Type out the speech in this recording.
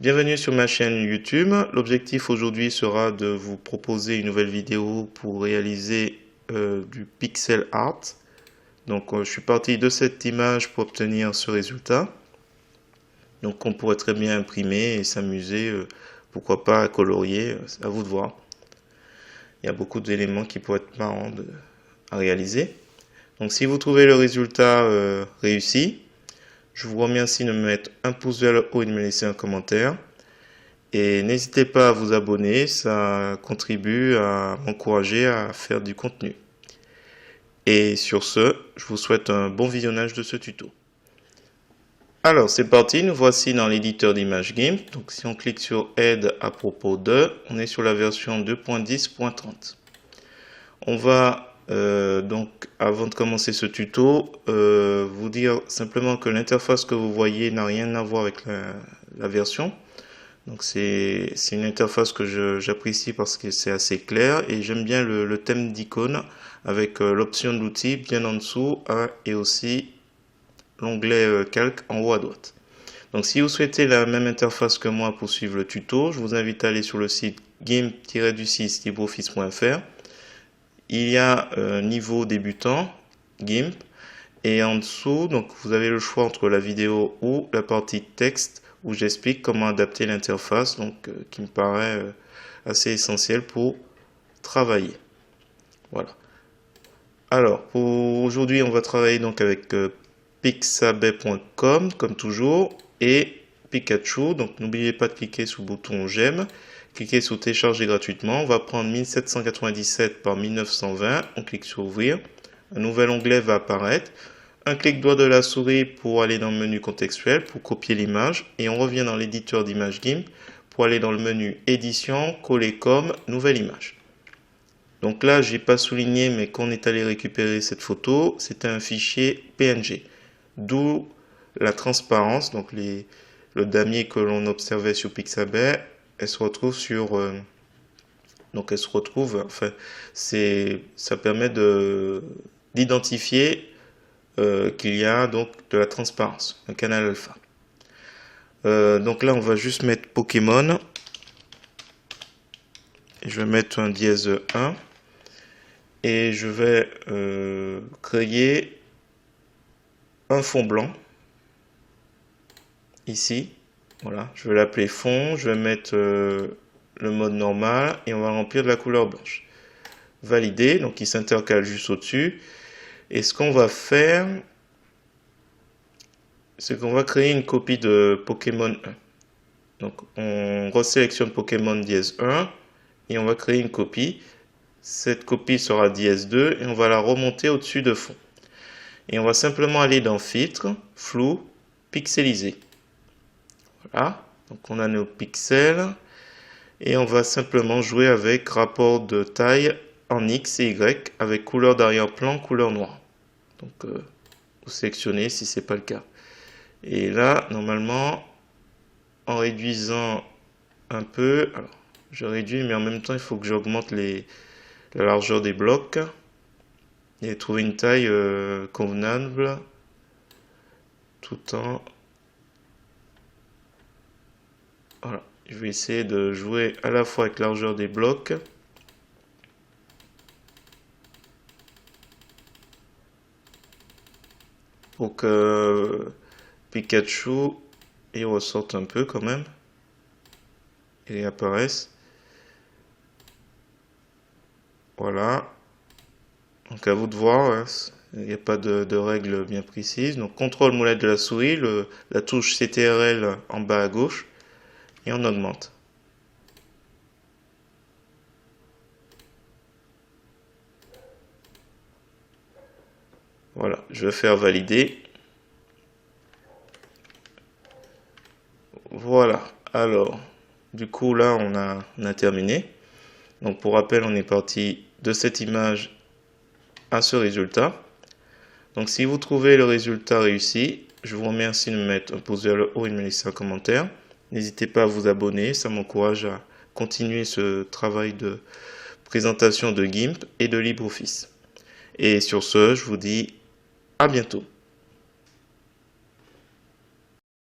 Bienvenue sur ma chaîne YouTube. L'objectif aujourd'hui sera de vous proposer une nouvelle vidéo pour réaliser du pixel art. Donc je suis parti de cette image pour obtenir ce résultat. Donc on pourrait très bien imprimer et s'amuser, pourquoi pas à colorier, c'est à vous de voir. Il y a beaucoup d'éléments qui pourraient être marrants à réaliser. Donc si vous trouvez le résultat réussi, je vous remercie de me mettre un pouce vers le haut et de me laisser un commentaire. Et n'hésitez pas à vous abonner, ça contribue à m'encourager à faire du contenu. Et sur ce, je vous souhaite un bon visionnage de ce tuto. Alors c'est parti, nous voici dans l'éditeur d'image GIMP. Donc si on clique sur Aide à propos de, on est sur la version 2.10.30. On va donc, avant de commencer ce tuto, vous dire simplement que l'interface que vous voyez n'a rien à voir avec la version. Donc c'est une interface que j'apprécie parce que c'est assez clair et j'aime bien le thème d'icône avec l'option de l'outil bien en dessous et aussi l'onglet calque en haut à droite. Donc si vous souhaitez la même interface que moi pour suivre le tuto, je vous invite à aller sur le site gimp-du6 libreoffice.fr. Il y a niveau débutant, GIMP, et en dessous, donc vous avez le choix entre la vidéo ou la partie texte où j'explique comment adapter l'interface, donc qui me paraît assez essentiel pour travailler. Voilà. Alors, pour aujourd'hui, on va travailler donc avec pixabay.com comme toujours et Pikachu. Donc, n'oubliez pas de cliquer sur le bouton j'aime. Cliquez sur télécharger gratuitement. On va prendre 1797 par 1920. On clique sur ouvrir. Un nouvel onglet va apparaître. Un clic droit de la souris pour aller dans le menu contextuel, pour copier l'image. Et on revient dans l'éditeur d'image GIMP pour aller dans le menu édition, coller comme, nouvelle image. Donc là, je n'ai pas souligné, mais quand on est allé récupérer cette photo, c'était un fichier PNG. D'où la transparence, donc le damier que l'on observait sur Pixabay, elle se retrouve sur... donc elle se retrouve, enfin, ça permet d'identifier qu'il y a donc de la transparence, un canal alpha. Donc là, on va juste mettre Pokémon. Et je vais mettre un dièse 1. Et je vais créer un fond blanc. Ici. Voilà, je vais l'appeler fond. Je vais mettre le mode normal. Et on va remplir de la couleur blanche. Valider. Donc il s'intercale juste au-dessus. Et ce qu'on va faire, c'est qu'on va créer une copie de Pokémon 1. Donc on resélectionne Pokémon dièse 1 et on va créer une copie. Cette copie sera dièse 2 et on va la remonter au-dessus de fond. Et on va simplement aller dans filtre, flou, pixeliser. Voilà, donc on a nos pixels et on va simplement jouer avec rapport de taille en X et Y avec couleur d'arrière-plan, couleur noire. Donc vous sélectionnez si ce n'est pas le cas. Et là, normalement, en réduisant un peu, alors je réduis, mais en même temps, il faut que j'augmente la largeur des blocs et trouver une taille convenable tout en... Voilà, je vais essayer de jouer à la fois avec la largeur des blocs pour que Pikachu il ressorte un peu quand même et apparaisse. Voilà, donc à vous de voir, hein. Il n'y a pas de règles bien précises. Donc contrôle molette de la souris, la touche CTRL en bas à gauche et on augmente. Voilà, je vais faire valider. Voilà, alors du coup là on a terminé. Donc pour rappel, on est parti de cette image à ce résultat. Donc si vous trouvez le résultat réussi, je vous remercie de me mettre un pouce vers le haut et de me laisser un commentaire. N'hésitez pas à vous abonner, ça m'encourage à continuer ce travail de présentation de GIMP et de LibreOffice. Et sur ce, je vous dis à bientôt.